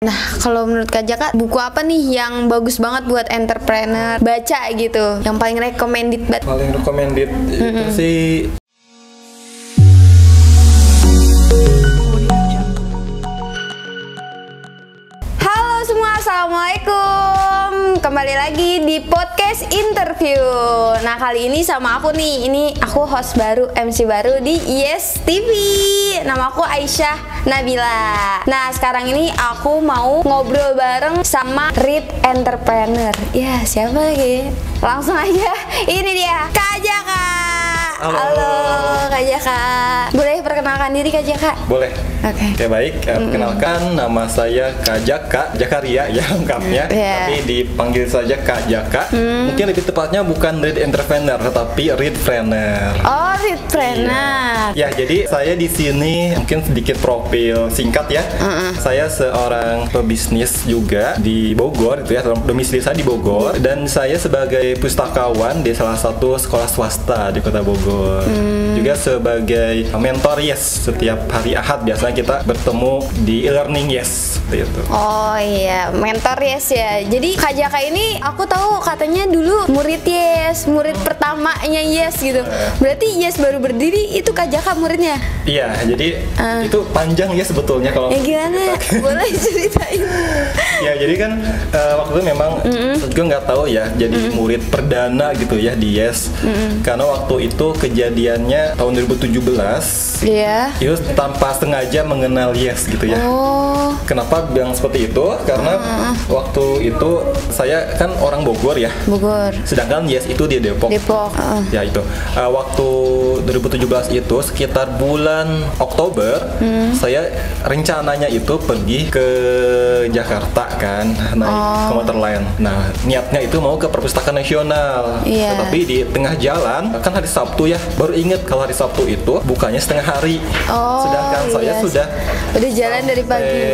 Nah, kalau menurut Kak Jaka, buku apa nih yang bagus banget buat entrepreneur baca gitu? Yang paling recommended banget? Paling recommended itu sih Halo semua, assalamualaikum. Kembali lagi di podcast interview. Nah, kali ini sama aku nih. Ini aku host baru, MC baru di Yes TV. Nama aku Aisyah Nabila. Nah, sekarang ini aku mau ngobrol bareng sama Read Entrepreneur. Ya, siapa lagi? Langsung aja. Ini dia, Kak Jaka. Halo Kak Jaka. Boleh perkenalkan diri Kak Jaka? boleh. Oke. Baik, perkenalkan nama saya Kak Jaka, Jakaria ya lengkapnya, tapi dipanggil saja Kak Jaka. Mungkin lebih tepatnya bukan Read Entrepreneur, tetapi Readpreneur. Oh, Readpreneur. Ya, jadi saya di sini mungkin sedikit profil singkat ya. Saya seorang pebisnis juga di Bogor, itu ya, domisili saya di Bogor, dan saya sebagai pustakawan di salah satu sekolah swasta di Kota Bogor. Juga sebagai mentor Yes, setiap hari Ahad biasanya kita bertemu di e-learning Yes, seperti itu. Oh iya, mentor Yes ya. Jadi Kak Jaka ini aku tahu katanya dulu murid Yes, murid pertamanya Yes gitu. Berarti Yes baru berdiri itu Kak Jaka muridnya? Iya, jadi itu panjang ya sebetulnya kalau. Ya gimana? Boleh ceritain? Ya, jadi kan waktu itu memang saya juga nggak tahu ya jadi murid perdana gitu ya di Yes. Karena waktu itu kejadiannya tahun 2017. Iya. Itu tanpa sengaja mengenal Yes gitu ya. Oh. Kenapa bilang seperti itu? Karena waktu itu saya kan orang Bogor ya. Bogor. Sedangkan Yes itu di Depok. Depok. Ya itu. Waktu 2017 itu sekitar bulan Oktober, saya rencananya itu pergi ke Jakarta kan, naik komuter lain. Nah, niatnya itu mau ke Perpustakaan Nasional. Iya. Tetapi di tengah jalan, kan hari Sabtu ya, baru inget kalau hari Sabtu itu bukanya setengah hari. Oh, Sedangkan saya iya. sudah Udah jalan dari pagi.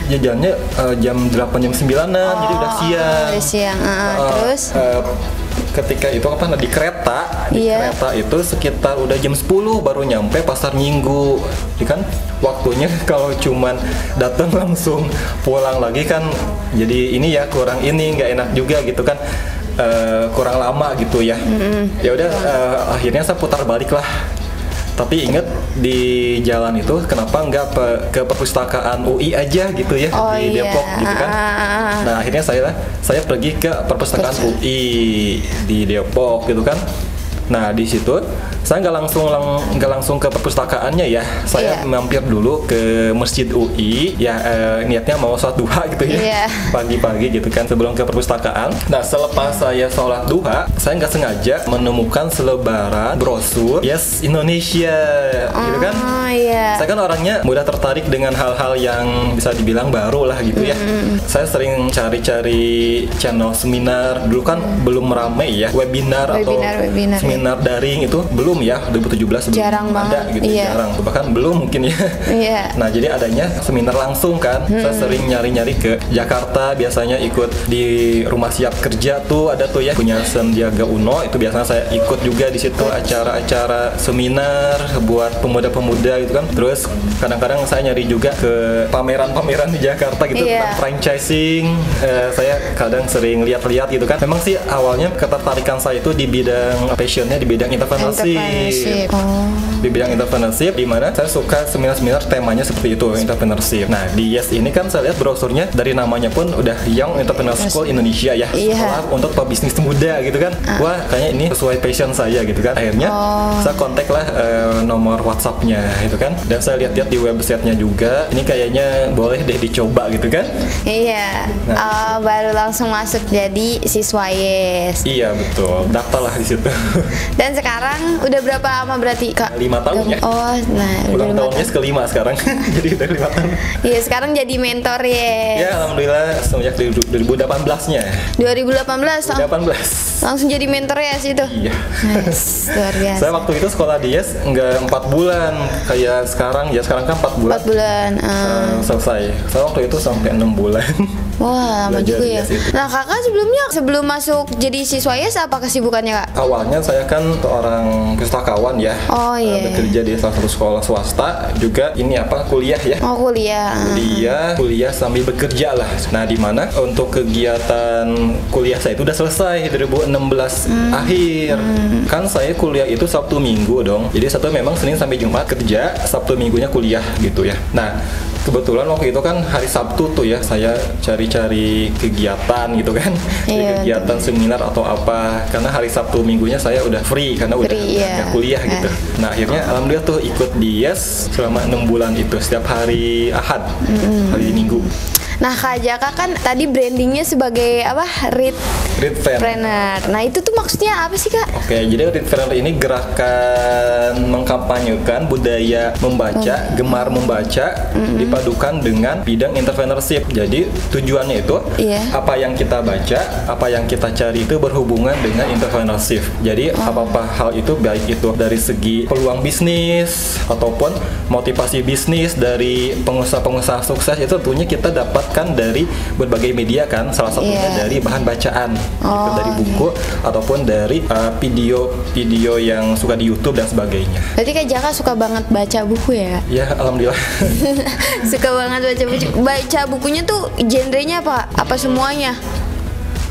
Ya, jalannya jam 8 jam 9-an, jadi udah siang. Udah siang. Terus? Ketika itu apa di kereta, Iya. kereta itu sekitar udah jam 10 baru nyampe Pasar Minggu. Jadi kan waktunya kalau cuman datang langsung pulang lagi kan jadi ini ya kurang ini nggak enak juga gitu kan. Kurang lama gitu ya. Ya udah akhirnya saya putar balik lah. Tapi inget di jalan itu kenapa nggak ke perpustakaan UI aja gitu ya di Depok gitu kan. Nah, akhirnya saya pergi ke perpustakaan UI di Depok gitu kan. Nah, di situ saya nggak langsung ke perpustakaannya ya. Saya mampir dulu ke Masjid UI ya, niatnya mau sholat duha gitu ya. Pagi-pagi gitu kan sebelum ke perpustakaan. Nah, selepas saya sholat duha, saya nggak sengaja menemukan selebaran brosur Yes Indonesia gitu kan. Saya kan orangnya mudah tertarik dengan hal-hal yang bisa dibilang baru lah gitu ya. Saya sering cari-cari channel seminar, dulu kan belum ramai ya, webinar atau seminar daring itu belum ya, 2017 Jarang belum ada banget, gitu, jarang, bahkan belum mungkin ya. Nah, jadi adanya seminar langsung kan. Saya sering nyari-nyari ke Jakarta, biasanya ikut di Rumah Siap Kerja tuh ada tuh ya, punya Sandiaga Uno, itu biasanya saya ikut juga di situ acara-acara seminar buat pemuda-pemuda gitu kan. Terus kadang-kadang saya nyari juga ke pameran-pameran di Jakarta gitu tentang franchising. Saya kadang sering lihat-lihat gitu kan. Memang sih awalnya ketertarikan saya itu di bidang passionnya di bidang entrepreneurship. Di bidang entrepreneurship, di mana saya suka seminar-seminar temanya seperti itu, entrepreneurship. Nah, di Yes ini kan saya lihat brosurnya dari namanya pun udah Young Entrepreneur School Indonesia ya, sekolah untuk pebisnis muda gitu kan. Wah, kayaknya ini sesuai passion saya gitu kan. Akhirnya saya kontak lah nomor WhatsApp-nya gitu kan, dan saya lihat-lihat di websitenya juga, ini kayaknya boleh deh dicoba gitu kan. Baru langsung masuk jadi siswa Yes. Iya, betul, daftar lah di situ. Dan sekarang udah berapa lama berarti Kak? 5 tahun ya. Oh, nah ulang tahunnya kelima sekarang. Jadi udah 5 tahun. Iya, sekarang jadi mentor Yes. Ya, alhamdulillah sejak 2018-nya. 2018 langsung jadi mentor Yes itu. Iya. Nice, luar biasa. Saya waktu itu sekolah di Yes nggak 4 bulan kayak sekarang ya, sekarang kan 4 bulan. 4 bulan. Selesai. Saya waktu itu sampai 6 bulan. Wah, lama juga ya. Nah, Kakak sebelum masuk jadi siswa Yes apa kesibukannya Kak? Awalnya saya kan seorang pustakawan ya. Oh iya. Bekerja di salah satu sekolah swasta, juga ini kuliah ya. Oh kuliah. Kuliah sambil bekerja lah. Nah, di mana untuk kegiatan kuliah saya itu udah selesai 2016 akhir. Kan saya kuliah itu Sabtu Minggu dong. Jadi Sabtu memang Senin sampai Jumat kerja, Sabtu Minggunya kuliah gitu ya. Nah, kebetulan waktu itu kan hari Sabtu tuh ya saya cari-cari kegiatan gitu kan. Iya, Kegiatan seminar atau apa, karena hari Sabtu Minggunya saya udah free karena udah nggak kuliah gitu. Nah, akhirnya alhamdulillah tuh ikut di YES selama 6 bulan itu, setiap hari Ahad, hari Minggu. Nah, Kak Jaka kan tadi brandingnya sebagai apa? Read Planner. Nah, itu tuh maksudnya apa sih, Kak? Oke, jadi Read Planner ini gerakan mengkampanyekan budaya membaca, gemar membaca, dipadukan dengan bidang entrepreneurship. Jadi tujuannya itu apa yang kita baca, apa yang kita cari itu berhubungan dengan entrepreneurship. Jadi apa-apa hal itu, baik itu dari segi peluang bisnis ataupun motivasi bisnis dari pengusaha-pengusaha sukses, itu tentunya kita dapatkan dari berbagai media kan, salah satunya dari bahan bacaan, gitu, dari buku ataupun dari video-video yang suka di YouTube dan sebagainya. Berarti Kak Jaka suka banget baca buku ya? Ya, alhamdulillah. Suka banget baca buku. Baca bukunya tuh genrenya apa? Apa semuanya?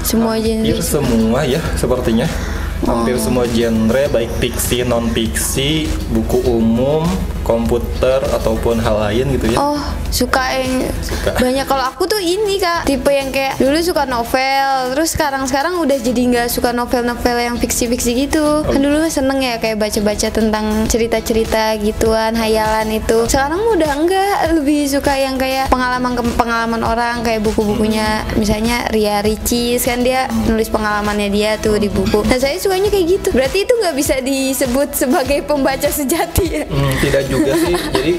Semua genre? Hampir semua ya, sepertinya. Hampir semua genre, baik fiksi, non-fiksi, buku umum, komputer ataupun hal lain gitu ya. Oh, suka yang banyak. Kalau aku tuh ini, Kak, tipe yang kayak dulu suka novel, terus sekarang udah jadi nggak suka novel-novel yang fiksi-fiksi gitu. Kan dulu seneng ya kayak baca-baca tentang cerita-cerita gituan, hayalan itu. Sekarang udah enggak, lebih suka yang kayak pengalaman orang, kayak buku-bukunya misalnya Ria Ricis, kan dia nulis pengalamannya dia tuh di buku. Nah, saya sukanya kayak gitu. Berarti itu nggak bisa disebut sebagai pembaca sejati ya? Tidak juga sih. Jadi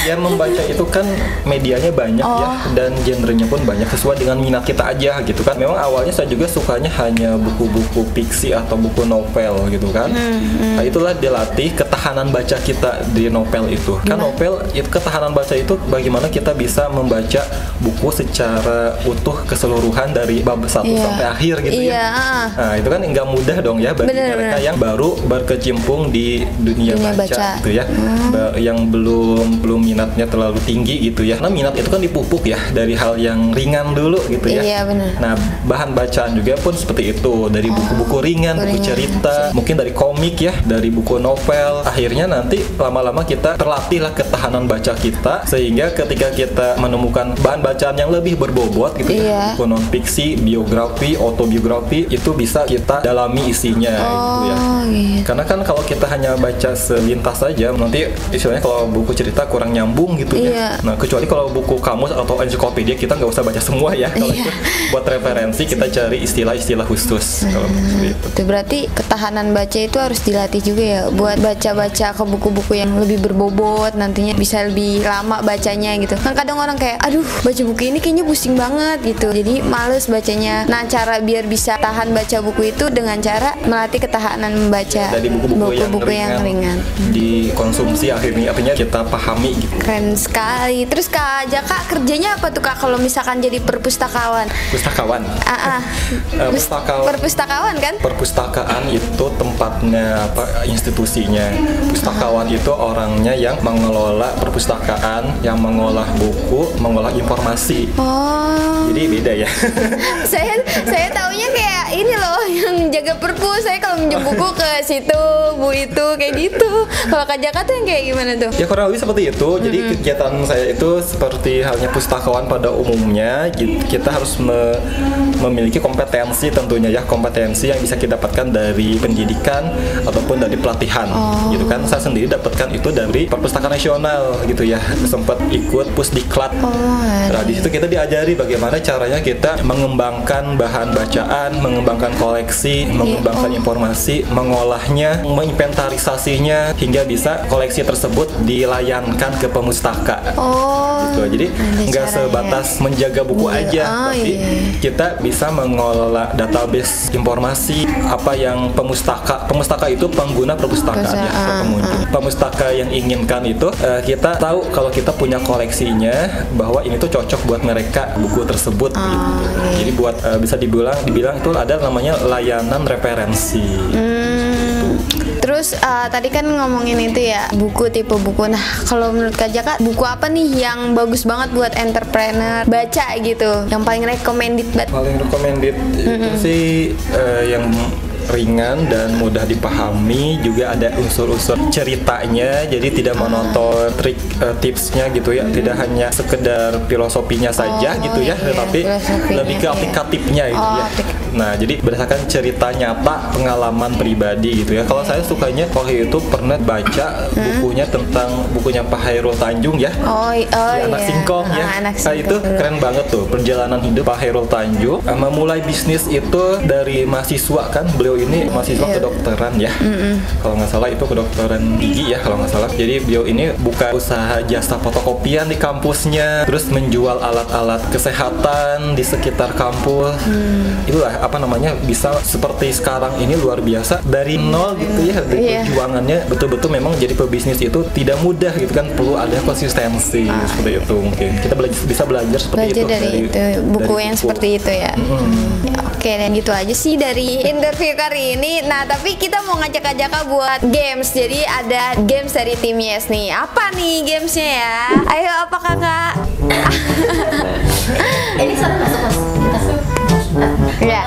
ya membaca itu kan medianya banyak ya, dan genrenya pun banyak sesuai dengan minat kita aja gitu kan. Memang awalnya saya juga sukanya hanya buku-buku fiksi atau buku novel gitu kan. Nah, itulah dilatih ketahanan baca kita di novel itu. Kan novel itu ketahanan baca itu bagaimana kita bisa membaca buku secara utuh keseluruhan dari bab 1 sampai akhir gitu ya. Nah, itu kan nggak mudah dong ya bagi mereka yang baru berkecimpung di dunia baca gitu ya. Yang belum minatnya terlalu tinggi gitu ya. Karena minat itu kan dipupuk ya dari hal yang ringan dulu gitu ya. Iya, benar. Nah, bahan bacaan juga pun seperti itu, dari buku-buku ringan, buku cerita, mungkin dari komik ya, dari buku novel. Akhirnya nanti lama-lama kita terlatih lah ketahanan baca kita, sehingga ketika kita menemukan bahan bacaan yang lebih berbobot gitu ya, buku non fiksi, biografi, autobiografi, itu bisa kita dalami isinya gitu ya. Karena kan kalau kita hanya baca selintas saja, nanti istilahnya kalau buku cerita kurang nyambung gitu ya. Nah, kecuali kalau buku kamus atau ensiklopedia kita nggak usah baca semua ya. Kalau itu buat referensi kita cari istilah-istilah khusus. Kalau itu berarti ketahanan baca itu harus dilatih juga ya, buat baca-baca ke buku-buku yang lebih berbobot, nantinya bisa lebih lama bacanya gitu. Kan kadang orang kayak, aduh baca buku ini kayaknya pusing banget gitu, jadi males bacanya. Nah, cara biar bisa tahan baca buku itu dengan cara melatih ketahanan membaca dari buku-buku yang ringan dikonsumsi, akhirnya kita pahami gitu. Keren sekali. Terus Kak Jaka kerjanya apa tuh, Kak, kalau misalkan jadi perpustakawan? Perpustakawan kan? Perpustakaan itu tempatnya apa, institusinya. Pustakawan itu orangnya yang mengelola perpustakaan, yang mengolah buku, mengolah informasi. Jadi beda ya. saya taunya kayak ini loh yang jaga perpus. Saya kalau minjem buku ke situ, bu itu kayak gitu. Kalau Kak Jaka tuh yang kayak gimana tuh? Ya kurang lebih seperti itu. Jadi kegiatan saya itu seperti halnya pustakawan pada umumnya. Kita harus memiliki kompetensi tentunya ya, kompetensi yang bisa kita dapatkan dari pendidikan ataupun dari pelatihan gitu kan. Saya sendiri dapatkan itu dari Perpustakaan Nasional gitu ya. Sempat ikut Pusdiklat. Nah, di situ kita diajari bagaimana caranya kita mengembangkan bahan bacaan, mengembangkan koleksi, mengembangkan informasi, mengolahnya, menginventarisasinya hingga bisa koleksi tersebut dilayankan ke pemustaka. Gitu. Jadi nggak sebatas menjaga buku aja, tapi kita bisa mengelola database informasi apa yang pemustaka itu pengguna perpustakaan ya, pengunjung. Pemustaka yang inginkan itu kita tahu kalau kita punya koleksinya bahwa ini tuh cocok buat mereka buku tersebut gitu. Jadi buat bisa dibilang itu ada namanya layanan referensi. Gitu. Terus tadi kan ngomongin itu ya, buku, tipe buku. Nah, kalau menurut Kak Jaka, buku apa nih yang bagus banget buat entrepreneur baca gitu? Yang paling recommended banget? Paling recommended itu sih yang ringan dan mudah dipahami, juga ada unsur-unsur ceritanya, jadi tidak monoton tipsnya gitu ya, tidak hanya sekedar filosofinya saja gitu ya, tetapi lebih ke aplikatifnya gitu ya. Nah, jadi berdasarkan cerita nyata, pengalaman pribadi gitu ya. Kalau saya sukanya waktu itu pernah baca bukunya tentang bukunya Pak Hairul Tanjung ya. Anak Singkong ya. Nah, itu keren banget tuh perjalanan hidup Pak Hairul Tanjung. Memulai bisnis itu dari mahasiswa kan, beliau ini mahasiswa kedokteran ya. Kalau nggak salah itu kedokteran gigi ya kalau nggak salah. Jadi beliau ini buka usaha jasa fotokopian di kampusnya, terus menjual alat-alat kesehatan di sekitar kampus. Itulah apa namanya, bisa seperti sekarang ini luar biasa dari nol gitu ya. Perjuangannya betul-betul memang jadi pebisnis itu tidak mudah gitu kan, perlu ada konsistensi seperti itu. Mungkin kita bisa belajar seperti itu dari buku yang seperti itu ya. Oke, dan gitu aja sih dari interview kali ini. Nah, tapi kita mau ngajak Jaka buat games. Jadi ada games dari tim Yes nih. Apa nih gamesnya ya? Ayo, apa Kakak? Ini masuk. Ya.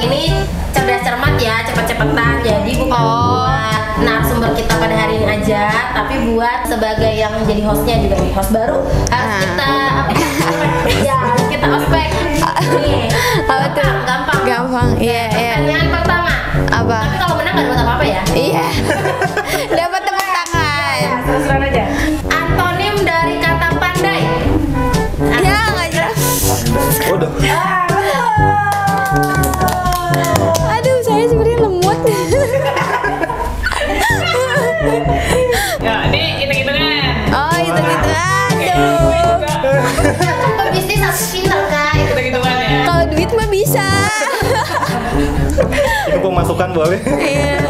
Ini cerdas cermat ya, cepet-cepetan. Jadi bukan buat narasumber kita pada hari ini aja, tapi buat sebagai yang jadi hostnya juga nih, host baru harus kita harus kita ospek. Nih, Apa tuh? gampang. Iya. Pertanyaan pertama. Apa? Tapi kalau menang nggak dapat apa-apa ya? Iya. Dapat tepuk tangan. Terus-terusan aja. Antonim dari kata pandai. Ya, nggak jelas. Udah. Aduh, saya sebenarnya lemot. Ya, ini hitung-hitungan. Oh, gitu. Aduh. Pebisnis harus pintar Kak. Hitung-hitungan ya. Kalau duit mah bisa. Itu pemasukan boleh. Iya.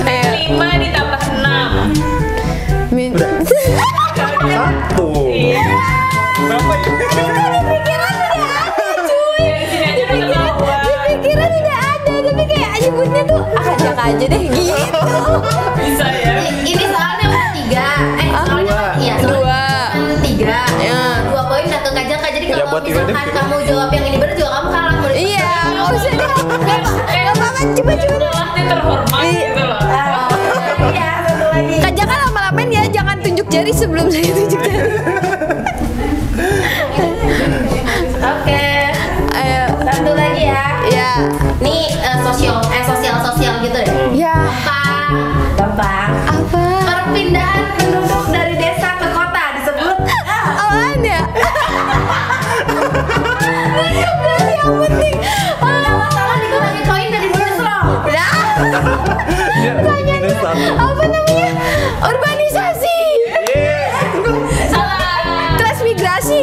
Ayo. 5 ditambah 6. Satu. Berapa itu? Pikiran udah ada, cuy. Dari sini aja udah ketahuan. Di pikiran udah ada, tapi kayak nyebutnya tuh Jaka aja deh gitu. Bisa ya. Ini soalnya udah 3. Soalnya iya, Dua. 3. Ya. 2 poin udah ke Kak Jaka. Jadi Ya, kalau buat misalkan Iwan deh. kamu jawab yang ini benar juga kamu kalah. Iya, nggak usah deh. Nggak apa-apa, coba. Setelahnya terhormat gitu loh. Iya, satu lagi. Kak Jaka lama-lamain ya, jangan tunjuk jari sebelum saya tunjuk jari. Oke. Ayo. Satu lagi ya. Ya. Nih sosial gitu deh. Ya. Gampang. Apa? Perpindahan penduduk dari desa ke kota disebut Apaan ya? Yang penting. salah dikurangi koin dari bonus loh. Udah. Minus satu. Apa namanya? Urbanisasi. Salah. Transmigrasi.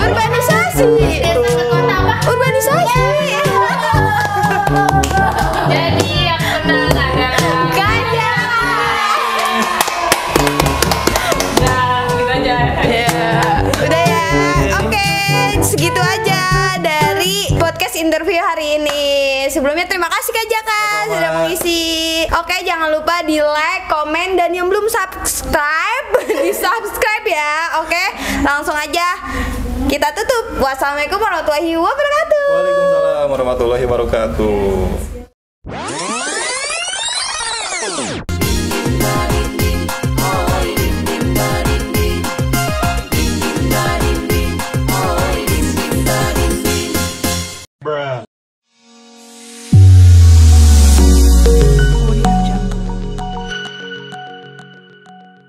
Urbanisasi. Desa ke kota apa? Urbanisasi. Jadi yang menang adalah Kaya. nah, gitu aja. Udah ya. Oke, segitu aja dari podcast interview hari ini. Sebelumnya terima kasih Kak Jaka sudah mengisi. Oke, jangan lupa di like, komen, dan yang belum subscribe di subscribe ya. Oke, langsung aja kita tutup. Wassalamualaikum warahmatullahi wabarakatuh. Waalaikumsalam warahmatullahi wabarakatuh.